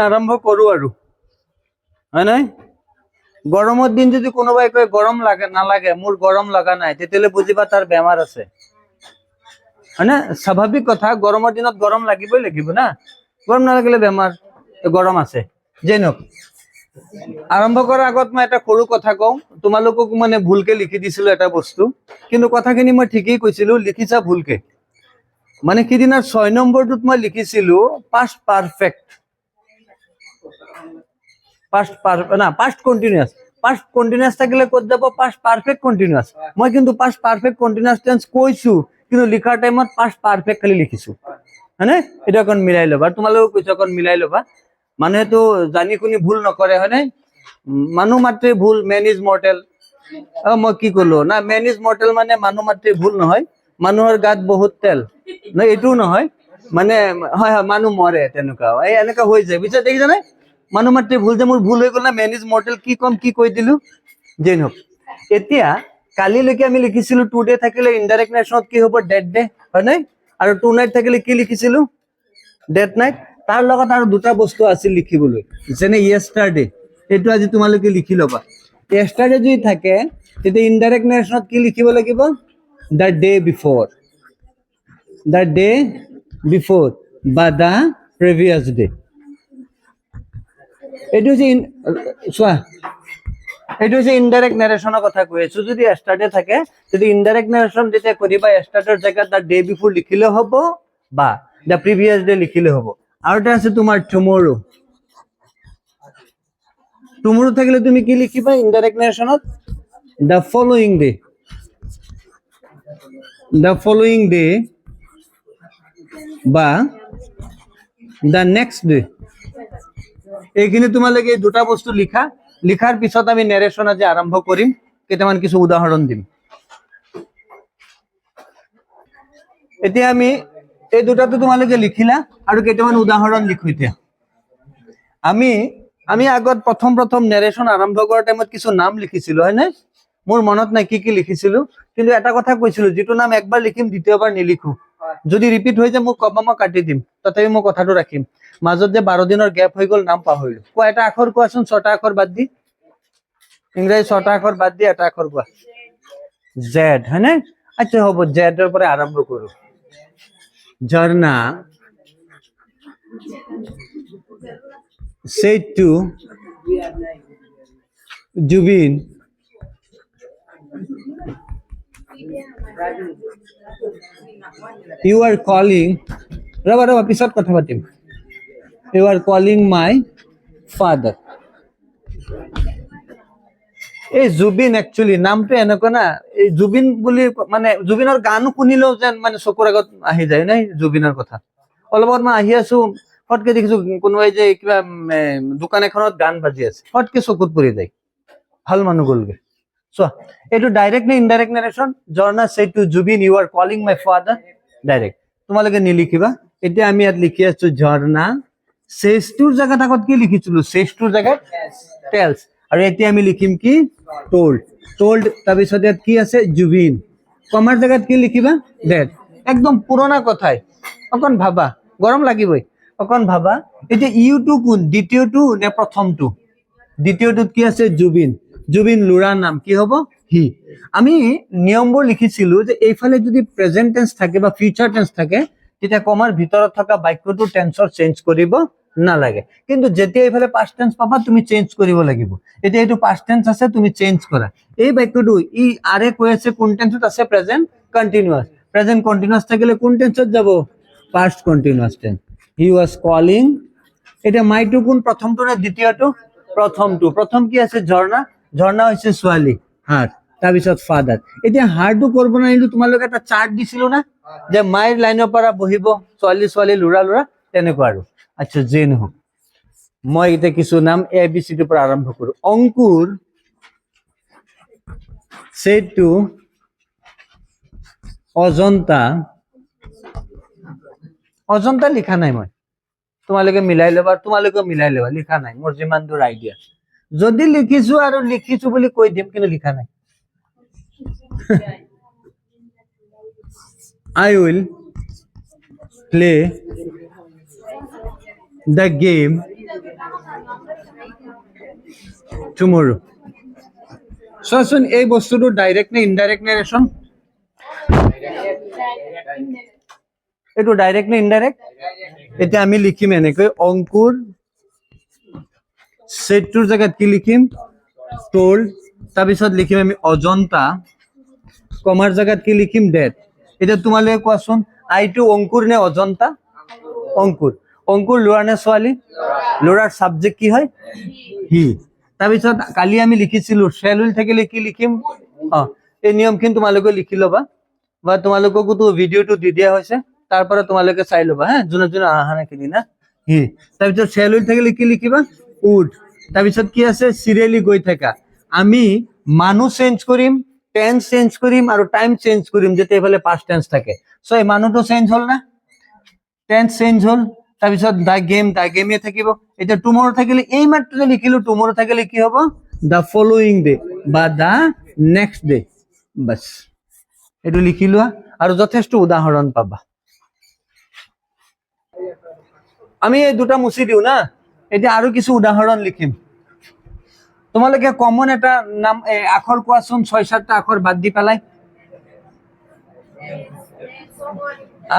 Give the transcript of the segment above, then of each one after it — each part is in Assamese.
আৰম্ভ কৰো আৰু হয় নাই গৰমৰ দিন যদি কোনোবাই কয় গৰম লাগে নালাগে মোৰ গৰম লগা নাই তেতিয়ালে বুজিবা তাৰ বেমাৰ আছে হয় না স্বাভাৱিক কথা গৰমৰ দিনত গৰম লাগিবই লাগিব না গৰম নালাগিলে বেমাৰ গৰম আছে জেনক আৰম্ভ কৰাৰ আগত মই এটা সৰু কথা কওঁ তোমালোকক মানে ভুলকে লিখি দিছিলো এটা বস্তু কিন্তু কথাখিনি মই ঠিকই কৈছিলো লিখিছা ভুলকে মানে কিদিনা 6 নম্বৰটোত মই লিখিছিলো past perfect past continuous থাকিলে কত যাব past perfect continuous মই কিন্তু past perfect continuous tense কৈছো কিন্তু লিখাৰ টাইমত past perfect খালি লিখিছো হয়নে এটা কোন মিলাই লবা তোমালোক কৈছো কোন মিলাই লবা মানে তো জানি কোনি ভুল নকৰে হয়নে মানুহ মাত্ৰে ভুল man is mortal মই কি কলো না man is mortal মানে মানুহ মাত্ৰে ভুল নহয় মানুহৰ গাত বহুত তেল না এটো নহয় মানে হয় হয় মানুহ মৰে তেনেকা এই এনেকা হৈ যায় বুঝা দেখি জানে মানুহ মাত্ৰে ভুল যে মোৰ ভুল হৈ গল না man is mortal কি কম কি কৈ দিলো জেনক এতিয়া কালিলৈকে আমি লিখিছিলো টুডে থাকিলে ইনডাইৰেক্ট নেশনত কি হ'ব ডেড ডে হয় নাই আৰু টু নাইট থাকিলে কি লিখিছিলো ডেড নাইট তাৰ লগত আৰু দুটা বস্তু আছিল লিখিবলৈ যেনে ইয়েষ্টাৰডে এটো আজি তোমালোকে লিখি লবা ইয়েষ্টাৰডে যদি থাকে তেতিয়া ইনডাইৰেক্ট নেশনত কি লিখিব লাগিব the day before বা the previous day এটো যে সোয়া এটো যে ইনডাইরেক্ট নাৰেশনৰ কথা কৈ আছো যদি ইয়েষ্টাৰডে থাকে যদি ইনডাইৰেক্ট নাৰেশন দিতে কৰিবা ইয়েষ্টাৰডেৰ জায়গাত দা ডে বিফোৰ লিখিলে হ'ব বা দা প্ৰিভিয়াস ডে লিখিলে হ'ব আৰু এটা আছে তোমাৰ টুমৰো থাকিলে তুমি কি লিখিবা ইনডাইরেক্ট নারেশনত দা ফলোইং ডে বা দা নেক্সট ডে এইখিনি তোমালোকে দুটা বস্তু লিখাৰ পিছত আমি নাৰেশন আজি আৰম্ভ কৰিম কেইটামান কিছু উদাহৰণ দিম এতিয়া আমি এই দুটাটো তোমালোকে লিখিলা আৰু কেইটামান উদাহৰণ লিখো এতিয়া আমি আগত প্ৰথম নাৰেশন আৰম্ভ কৰাৰ টাইমত কিছু নাম লিখিছিলো হয় নাই মোৰ মনত নাই কি লিখিছিলো কিন্তু এটা কথা কৈছিলো যেটো নাম একবাৰ লিখিম দ্বিতীয়বাৰ নিলিখো যদি ৰিপিট হৈ যায় মোক কবা মই কাটি দিম তথাপি মই কথাটো ৰাখিম মাজত যে 12 দিনৰ গ্যাপ হৈ গল নাম পাহৰিলো কোৱা এটা আখৰ কোৱাচোন 6টা আখৰ বাদ দি ইংৰাজী 6টা আখৰ বাদ দি এটা আখৰ কোৱা জেড হয়নে আচ্ছা হ'ব জেডৰ পৰা আৰম্ভ কৰো ঝৰ্ণা said to Jubin you are calling raba pisot kotha patim you are calling my father এই জুবিন একচুয়ালি নামটো এনেকুৱা না এই জুবিন বুলি মানে জুবিনৰ গানো শুনিলেও যেন মানে চকুৰ আগত আহি যায় নাই জুবিনৰ কথা অলপত মই আহি আছো ফটকে দেখিছো কোনোবাই যে কিবা দোকান এখনত গান বাজি আছে ফটকে চকুত পৰি যায় ভাল মানুহ গলগে সো এটো ডাইৰেক্ট নে indirect narration Jharna said to Jubin you are calling my father direct তোমালোকে নিলিখিবা এতিয়া আমি ইয়াত লিখি আছো ঝৰ্ণা says to জায়গাত আগত কি লিখিছিলো says to জায়গাত tells আৰু এতিয়া আমি লিখিম কি told তাৰ পিছত ইয়াত কি আছে Jubin কমাৰ জায়গাত কি লিখিবা that একদম পুৰণা কথাই অকন ভাবা গৰম লাগিবই অকন ভাবা এতিয়া ইউটো কোন দ্বিতীয়টো নে প্ৰথমটো দ্বিতীয়টোত কি আছে জুবিন লুৰাৰ নাম কি হ'ব হি আমি নিয়মবোৰ লিখিছিলো যে এইফালে যদি প্ৰেজেন্ট টেন্স থাকে বা ফিউচাৰ টেন্স থাকে তেতিয়া কমাৰ ভিতৰত থকা বাক্যটো টেন্সৰ চেঞ্জ কৰিব নালাগে কিন্তু যেতিয়া এইফালে পাস্ট টেন্স পাবা তুমি চেঞ্জ কৰিব লাগিব এতিয়া এইটো পাস্ট টেন্স আছে তুমি চেঞ্জ কৰা এই বাক্যটো ই আৰে কৈ আছে কোন টেন্সত আছে প্ৰেজেন্ট কন্টিনিউয়াস থাকিলে কোন টেন্সত যাব past continuous tense he was calling এটা মাইটো কোন প্ৰথমটো নে দ্বিতীয়টো প্ৰথম কি আছে ঝৰ্ণা হৈছে ছোৱালী হাৰ্ট তাৰ পিছত ফাদাৰ এতিয়া হাৰ্টটো কৰিব নাইলো তোমালোকে এটা চাৰ্ট দিছিলো না যে মাইৰ লাইনৰ পৰা বহিব ছোৱালী লুৰা তেনেকুৱা আৰু আচ্ছা জেন হোক মই এটা কিছু নাম এ বি সি ৰ পৰা আৰম্ভ কৰো অংকুৰ said to অজন্তা লিখা নাই মই তোমালোকে মিলাই লবা লিখা নাই মোৰ যিমান দূৰ আইডিয়া যদি লিখিছো আৰু লিখিছো বুলি কৈ দিম কিন্তু লিখা নাই I will play the game টুমৰো চোৱাচোন এই বস্তুটো ডাইৰেক্ট নে ইনডাইৰেক্ট নেৰেশ্যন এইটো ডাইৰেক্ট নে ইনডাইৰেক্ট এতিয়া আমি লিখিম এনেকৈ অংকুৰ সেটটোৰ জায়গাত কি লিখিম told তাৰপিছত লিখিম আমি অজন্তা কমাৰ জায়গাত কি লিখিম ডেট এটা তোমালৈ কোৱাচোন আইটো অংকুৰ নে অজন্তা অংকুৰ অংকুৰ ল'ৰা নে ছোৱালী ল'ৰাৰ সাবজেক্ট কি হয় হি তাৰপিছত কালি আমি লিখিছিলো শেল উইল থাকিলে কি লিখিম এই নিয়মখিনি তোমালোকে লিখি ল'বা বা তোমালোককো তো ভিডিওটো দি দিয়া হৈছে তাৰ পৰা তোমালোকে চাই ল'বা হা যোনে যোনে আহা নাকিনি না হি তাৰপিছত শেল উইল থাকিলে কি লিখিবা উড তাৰপিছত কি আছে সিৰিয়ালি গৈ থাকা আমি মানুহ চেঞ্জ কৰিম টেন্স চেঞ্জ কৰিম আৰু টাইম চেঞ্জ কৰিম যেতে এফালে পাস্ট টেন্স থাকে সো এই মানুহটো চেঞ্জ হল না টেন্স চেঞ্জ হল তাৰপিছত দা গেমে থাকিব এটা টুমৰো থাকিলে এই মাত্ৰ যে লিখিলো টুমৰো থাকিলে কি হ'ব দা ফলোইং ডে বা দা নেক্সট ডে বাস এটো লিখি লোৱা আৰু যথেষ্ট উদাহৰণ পাবা আমি এই দুটা মুছি দিও না এটা আৰু কিছু উদাহৰণ লিখিম তোমালোকে কমন এটা নাম আখৰ কোৱাচোন 6-7টা আখৰ বাদ দি পেলাই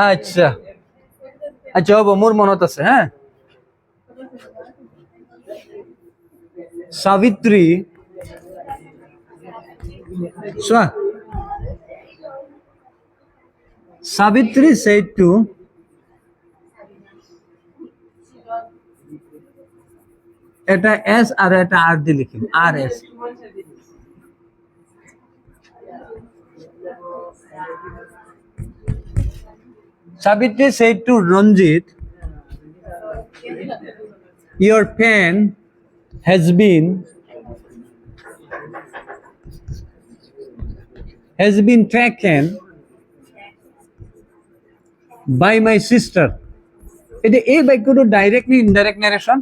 আচ্ছা আচ্ছা হ'ব মোৰ মনত আছে হা সাবিত্ৰী সোৱা সাবিত্ৰী said to এটা এস আর এটা আর দিয়ে লিখিম আর এস Savitri said to Ranjit, your pen has been taken by my sister. এটা এই বাক্যটো ডাইরেক্ট নি ইনডাইরেক্ট নারেশন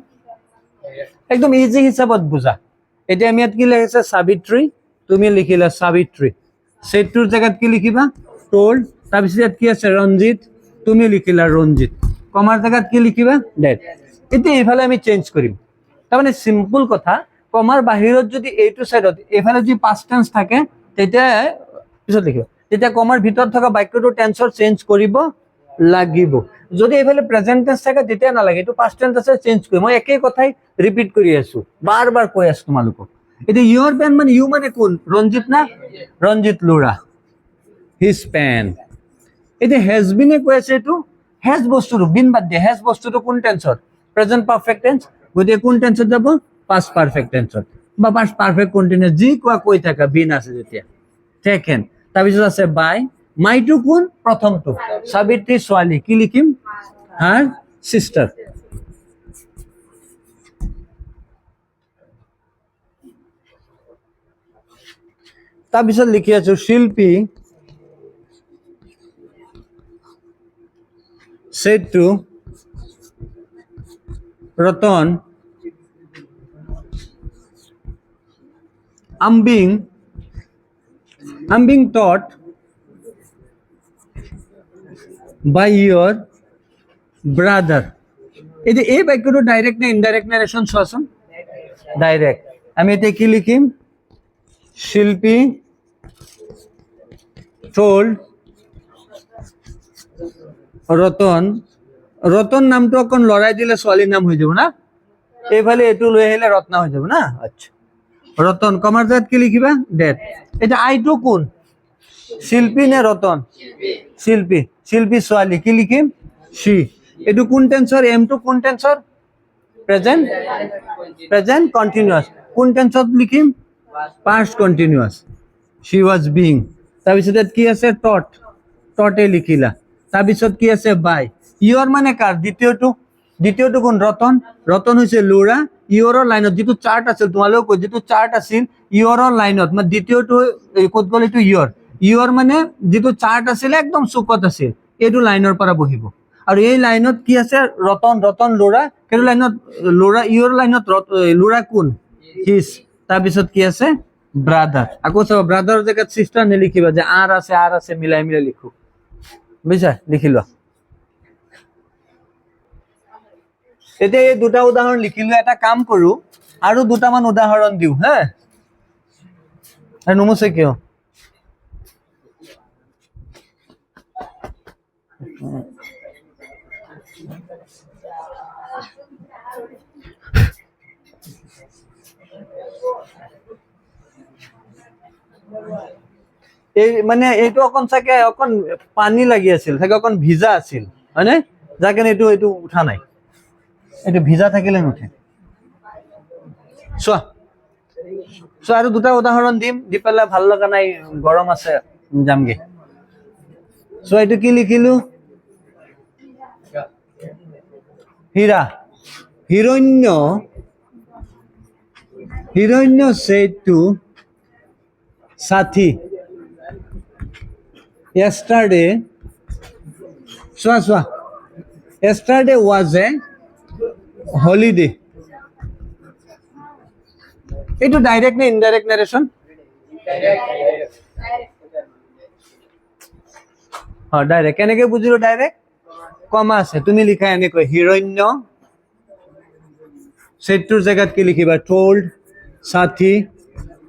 একদম ইজি হিসাবত বুঝা এটা আমি ইয়াত কি লিখিছে সাবিত্ৰী তুমি লিখিলা সাবিত্ৰী সেটটোৰ জায়গাত কি লিখিবা টোল্ড তাৰপিছত ইয়াত কি আছে ৰঞ্জিত তুমি লিখিলা ৰঞ্জিত কমাৰ জায়গাত কি লিখিবা ডেট এটা এফালে আমি চেঞ্জ কৰিম তাৰমানে সিম্পল কথা কমাৰ বাহিৰত যদি এইটো সাইডত এফালে যদি পাস্ট টেন্স থাকে তেতিয়া পিছত লিখিব তেতিয়া কমাৰ ভিতৰত থকা বাক্যটো টেন্সৰ চেঞ্জ কৰিব লাগিব যদি এফালে প্ৰেজেন্ট টেন্স থাকে তেতিয়া নালাগে এটো পাস্ট টেন্স আছে চেঞ্জ কৰি মই একেই কথাই ৰিপিট কৰি আছো বাৰ কৈ আছো তোমালোকক এটা ইওৰ পেন মানে ইউ মানে কোন ৰঞ্জিত না ৰঞ্জিত ল'ৰা হিজ পেন এটা হ্যাজ বিনে কৈ আছে এটো হ্যাজ বস্তুটো বিন বাদ দিয়ে হ্যাজ বস্তুটো কোন টেন্সৰ প্ৰেজেন্ট পাৰফেক্ট টেন্স গতি কোন টেন্সত যাব পাস্ট পাৰফেক্ট টেন্সত বা পাস্ট পাৰফেক্ট কন্টিনিউয়াস যি কোৱা কৈ থাকা বিন আছে যেতিয়া টেকেন তাৰপিছত আছে বাই মাইটো কোন প্ৰথমটো সাবিত্ৰী ছোৱালী কি লিখিম হাৰ সিস্টাৰ তাৰপিছত লিখি আছো শিল্পী said to Ratan, I'm being taught by your brother. এটা এই বাক্যটো ডাইরেক্ট না ইনডাইরেক্ট নারেশন শোষণ ডাইরেক্ট আমি এটা কি লিখিম শিল্পী told রতন রতন নামটো অকণ লৰাই দিলে ছোৱালীৰ নাম হৈ যাব না এইফালে এটো লৈ আহিলে ৰত্না হৈ যাব না আচ্ছা রতন কমার জায়গাত কি লিখিবা ডেট এটা আইটো কোন শিল্পী নে রতন শিল্পী শিল্পী ছোৱালী কি লিখিম শি এটো কোন টেন্সৰ এম টু কোন টেন্সৰ প্ৰেজেন্ট কন্টিনিউয়াস কোন টেন্সত লিখিম past continuous she was being তাৰপিছত কি আছে টটে লিখিলা তাৰপিছত কি আছে বাই ইয়ৰ মানে কাৰ দ্বিতীয়টো কোন ৰতন হৈছে ল'ৰা ইয়ৰৰ লাইনত যেটো চাৰ্ট আছিল তোমালোক যেটো চাৰ্ট আছিল ইয়ৰৰ লাইনত মানে দ্বিতীয়টো ক'ত গ'ল এইটো ইয়ৰ মানে যেটো চাৰ্ট আছিল একদম চুকত আছিল এইটো লাইনৰ পৰা বহিব আৰু এই লাইনত কি আছে ৰতন ল'ৰা কেটো লাইনত ল'ৰা ইয়ৰ লাইনত ল'ৰা কোন হিজ তাৰপিছত কি আছে ব্ৰাদাৰ আকৌ চাব ব্ৰাদাৰৰ জায়গাত সিস্টাৰ নিলিখিবা যে আৰ আছে মিলাই লিখো বুঝছা লিখি লোৱা এতিয়া এই দুটা উদাহৰণ লিখিলো এটা কাম কৰো আৰু দুটামান উদাহৰণ দিও হা আৰু নমুছে কিয় এই মানে এইটো অকন চাগে অকন পানী লাগি আছিল চাগে অকন ভিজা আছিল হয়নে যাকে এইটো এইটো উঠা নাই এইটো ভিজা থাকিলে নুঠে চোৱা চোৱা আৰু দুটা উদাহৰণ দিম দি পেলাই ভাল লগা নাই গৰম আছে যামগে চোৱা এইটো কি লিখিলো হীৰা হিৰণ্য সেতু সাথী yesterday yesterday was a holiday itu direct na indirect narration direct keneke bujilo direct কমা আছে তুমি লিখা এনেকৈ হিৰণ্য সেতুৰ জায়গাত কি লিখিবা told সাথী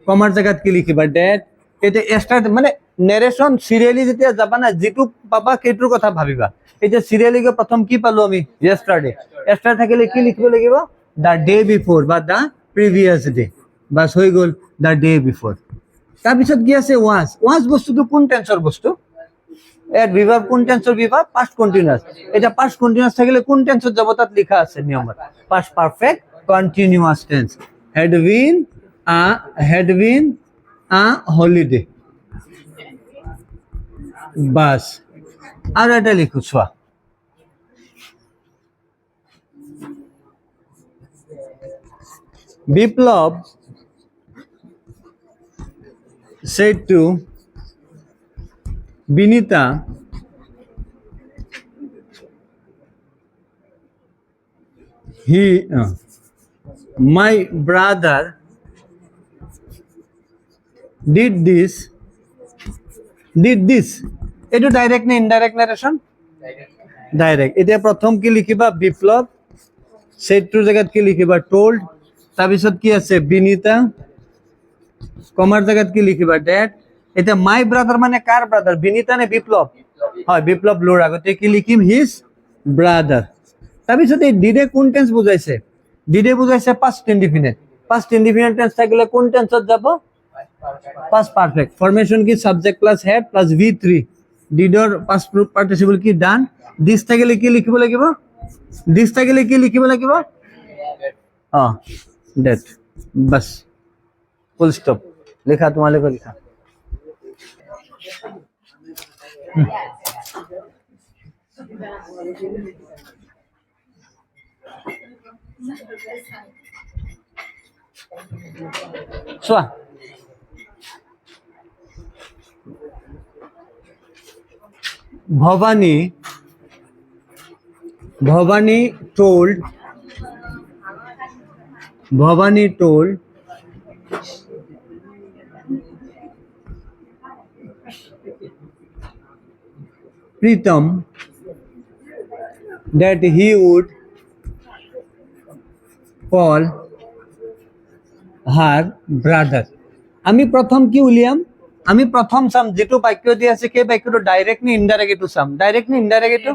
কমাৰ জায়গাত কি লিখিবা dad এটা স্টাৰ্ট মানে নেৰেশন সিৰিয়ালি যেতিয়া যাবা না যেটু পাবা কেটুৰ কথা ভাবিবা এটা সিৰিয়ালিকে প্ৰথম কি পালো আমি yesterday yesterday থাকিলে কি লিখিব লাগিব the day before বা the previous day বাস হৈ গল the day before তাৰ পিছত কি আছে was বস্তুটো কোন টেন্সৰ বস্তু এট বিভাব কোন টেন্সৰ বিভাব past continuous এটা past continuous থাকিলে কোন টেন্সত যাব তাত লিখা আছে নিয়মত past perfect continuous tense had been a holiday bus আর এটা লিখো ছোয়া বিপ্লব said to Binita my brother did this এটো ডাইরেক্ট না ইনডাইরেক্ট নারেশন ডাইরেক্ট এটা প্রথম কি লিখিবা বিপ্লব সেটুৰ জায়গাত কি লিখিবা told তাৰ পিছত কি আছে বিনিতা কমাৰ জায়গাত কি লিখিবা dad এটা মাই ব্ৰাদাৰ মানে কাৰ ব্ৰাদাৰ বিনিতা নে বিপ্লব হয় বিপ্লব লোৰ আগতে কি লিখিম হিজ ব্ৰাদাৰ তাৰ পিছত এই ডিডে কোন টেন্স বুজাইছে ডিডে বুজাইছে past indefinite টেন্স থাকিলে কোন টেন্সত যাব past perfect formation ki subject plus head plus v3 did or past participle ki done this thakile ki likhibo lagibo that bas full stop likha tumale ko likha so Bhavani told Pritam that he would call her brother. আমি প্রথম কি উলিয়াম আমি প্রথম সাম যেটো বাক্য দি আছে কে বাক্যটো ডাইরেক্ট নি ইনডাইরেক্ট এটো সাম ডাইরেক্ট নি ইনডাইরেক্ট এটো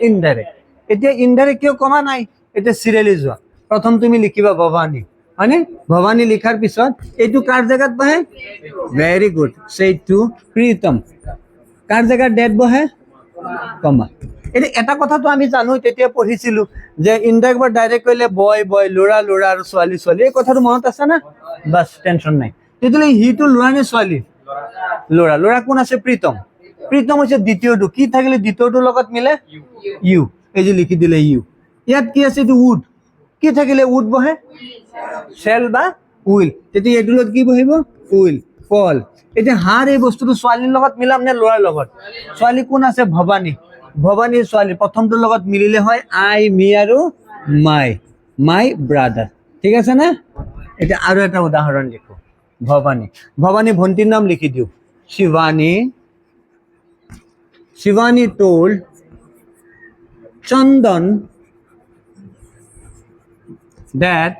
ইনডাইরেক্ট এতিয়া ইনডাইরেক্ট কিয় কমা নাই এটা সিরিয়ালি যোৱা প্ৰথম তুমি লিখিবা ভবানী মানে ভবানী লিখাৰ পিছত এইটো কাৰ জায়গাত বহে ভেৰি গুড সেই টু প্ৰীতম কাৰ জায়গাত ডেট বহে কমা এটা কথা তো আমি জানো তেতিয়া পঢ়িছিলো যে ইনডাইরেক্ট বা ডাইরেক্ট কইলে বয় লৰা আৰু ছোৱালী এই কথাটো মনত আছে না বাস টেনশন নাই তেতিয়ালে হিটো লৰা নে ছোৱালী লৰা কোন আছে প্ৰীতম হৈছে দ্বিতীয়টো কি থাকিলে দ্বিতীয়টোৰ লগত মিলে ইউ এই যে লিখি দিলে ইউ ইয়াত কি আছে এটো উড কি থাকিলে উড বহে শেল বা উইল তেতিয়া এটোৰ লগত কি বহিব উইল কল এটা হাৰ এই বস্তুটো ছোৱালীৰ লগত মিলাম নে লৰাৰ লগত ছোৱালী কোন আছে ভবানী ছোৱালী প্ৰথমটোৰ লগত মিলিলে হয় আই মি আৰু মাই ব্ৰাদাৰ ঠিক আছে না এটা আৰু এটা উদাহৰণ লিখো ভবানী ভন্টিৰ নাম লিখি দিও Shivani told that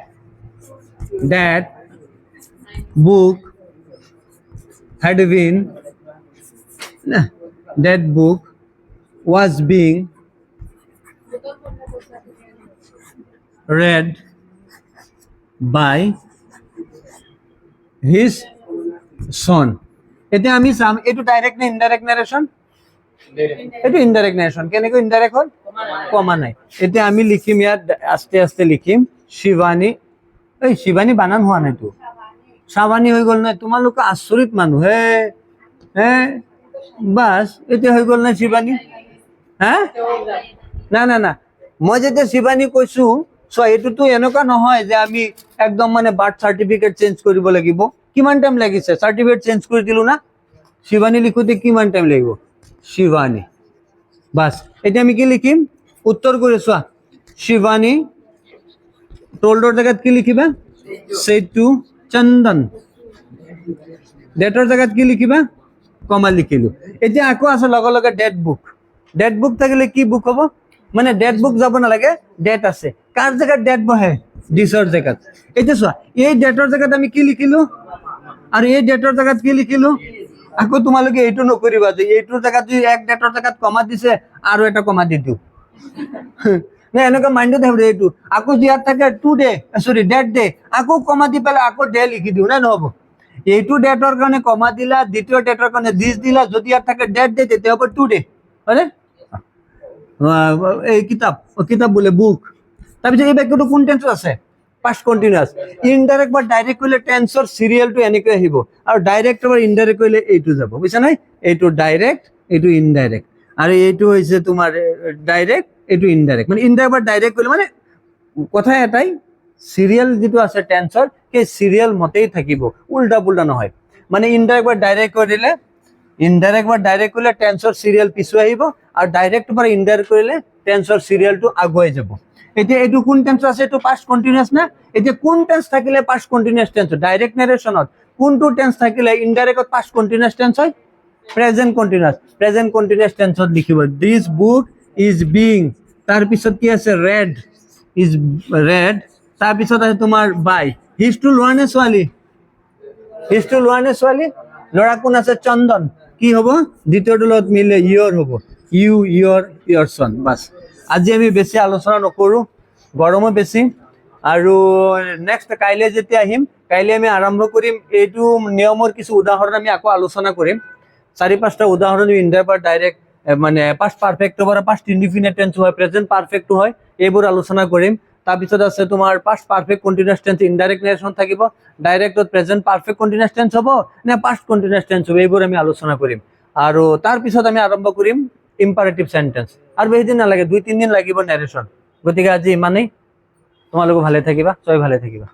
that book had been that book was being read by his son. এতিয়া আমি চাম এইটো ডাইরেক্ট না ইনডাইরেক্ট নারেশন? এইটো ইনডাইরেক্ট নারেশন। কেনেকৈ ইনডাইরেক্ট হল? কমা নাই। এতিয়া আমি লিখিম ইয়াত আস্তে আস্তে লিখিম শিৱানী। এই শিৱানী বানান হোৱা নাইতো, শাৱানী হৈ গল না। তোমালোক আচৰিত মানুহ হে হে। বাস এতিয়া হৈ গল না শিৱানী? হা না না না, মই যেতিয়া শিৱানী কৈছো সো এইটোতো এনেকুৱা নহয় যে আমি একদম মানে বাৰ্থ সাৰ্টিফিকেট চেঞ্জ কৰিব লাগিব। কিমান টাইম লাগিছে? সাৰ্টিফিকেট চেঞ্জ কৰি দিলো না। শিৱানী লিখোতে কিমান টাইম লাগিব? শিৱানী। বাস এতিয়া আমি কি লিখিম? উত্তৰ কৰে চোৱা। শিৱানী টোল্ডৰ জায়গাত কি লিখিবা? সেতু চন্দন। ডেটৰ জায়গাত কি লিখিবা? কমা লিখিলো। এতিয়া আকৌ আছে লগে লগে ডেট বুক। ডেট বুক থাকিলে কি বুক হব? মানে ডেট বুক যাব নালাগে, ডেট আছে। কার জায়গাত ডেট বহে? দিছৰ জায়গাত। এতিয়া চোৱা, এই ডেটৰ জায়গাত আমি কি লিখিলো আৰু এই ডেটৰ জায়গাত কি লিখিলো। আকৌ তোমালোকে এইটো নকৰিবা যে এইটোৰ জায়গাত যদি এক ডেটৰ জায়গাত কমা দিছে আৰু এটা কমা দি দিও না, এনেকুৱা মাইন্ডত আহিব। এইটো আকৌ ইয়াত থাকে টুডে, সরি ডেট ডে, আকৌ কমা দি পেলাই আকৌ ডে লিখি দিও না, নহব। এইটো ডেটৰ কাৰণে কমা দিলা, দ্বিতীয় ডেটৰ কাৰণে দিস দিলা। যদি ইয়াত থাকে ডেট ডে তেতিয়া হ'ব টুডে। হয়নে? এই কিতাপ, কিতাপ বোলে বুক। তাৰপিছত এই বাক্যটো কোন টেন্সত আছে? Past continuous. ইনডাইৰেক্ট বা ডাইৰেক্ট কইলে টেন্সৰ সিৰিয়ালটো এনেকৈ আহিব, আৰু ডাইৰেক্ট বা ইনডাইৰেক্ট কইলে এইটো যাব। বুঝছা নাই? এইটো ডাইৰেক্ট, এইটো ইনডাইৰেক্ট, আৰু এইটো হৈছে তোমাৰ ডাইৰেক্ট, এইটো ইনডাইৰেক্ট। মানে ইনডাইৰেক্ট বা ডাইৰেক্ট কইলে মানে কথা এটাই, সিৰিয়াল যেটো আছে টেন্সৰ সেই সিৰিয়াল মতেই থাকিব, উল্টা পুল্টা নহয়। মানে ইনডাইৰেক্ট বা ডাইৰেক্ট কৰিলে, ইনডাইৰেক্ট বা ডাইৰেক্ট কৰিলে টেন্সৰ সিৰিয়াল পিছু আহিব, আৰু ডাইৰেক্ট বা ইনডাইৰেক্ট কৰিলে টেন্সৰ সিৰিয়ালটো আগুৱাই যাব। এতিয়া এইটো কোন টেন্স আছে? এইটো পাস্ট কন্টিনিউয়াস না। এতিয়া কোন টেন্স থাকিলে পাস্ট কন্টিনিউয়াস টেন্স? ডাইরেক্ট নারেশনত কোনটো টেন্স থাকিলে ইনডাইরেক্টত পাস্ট কন্টিনিউয়াস টেন্স হয়? Present continuous. প্রেজেন্ট কন্টিনিউয়াস টেন্সত লিখিব দিস বুক ইজ বিং, তার পিছত কি আছে? Red, is red. তার পিছত আছে তোমাৰ বাই। হিজটো লোৱা নে ছোৱালী? হিজটো লোৱা নে ছোৱালী? ল'ৰা কোন আছে? চন্দন। কি হব? দ্বিতীয়টো লগত মিলে ইয়ৰ হব। ইউ, ইয়ৰ, ইয়ৰ সন। বাস আজি আমি বেছি আলোচনা নকৰো, গৰমো বেছি। আৰু নেক্সট কাইলৈ যেতিয়া আহিম, কাইলৈ আমি আৰম্ভ কৰিম এইটো নিয়মৰ কিছু উদাহৰণ আমি আকৌ আলোচনা কৰিম। 4-5টা উদাহৰণ ইনডাইৰেক্ট বা ডাইৰেক্ট মানে পাস্ট পাৰফেক্ট পৰা পাস্ট ইনডিফিনিট টেন্স হয়, প্ৰেজেন্ট পাৰফেক্ট হয়, এইবোৰ আলোচনা কৰিম। তাৰপিছত আছে তোমাৰ past perfect continuous tense indirect narration থাকিব, ডাইরেক্টত প্রেজেন্ট পারফেক্ট কন্টিনিউয়াস টেন্স হ'ব নে পাস্ট কন্টিনিউয়াস টেন্স হ'ব, এইবোৰ আমি আলোচনা কৰিম। আৰু তাৰপিছত আমি আৰম্ভ কৰিম ইম্পাৰেটিভ সেন্টেন্স। আৰু বেছি দিন নালাগে, 2-3 দিন লাগিব নাৰেশন। গতিকে আজি ইমানেই। তোমালোক ভালে থাকিবা, সবাই ভালে থাকিবা।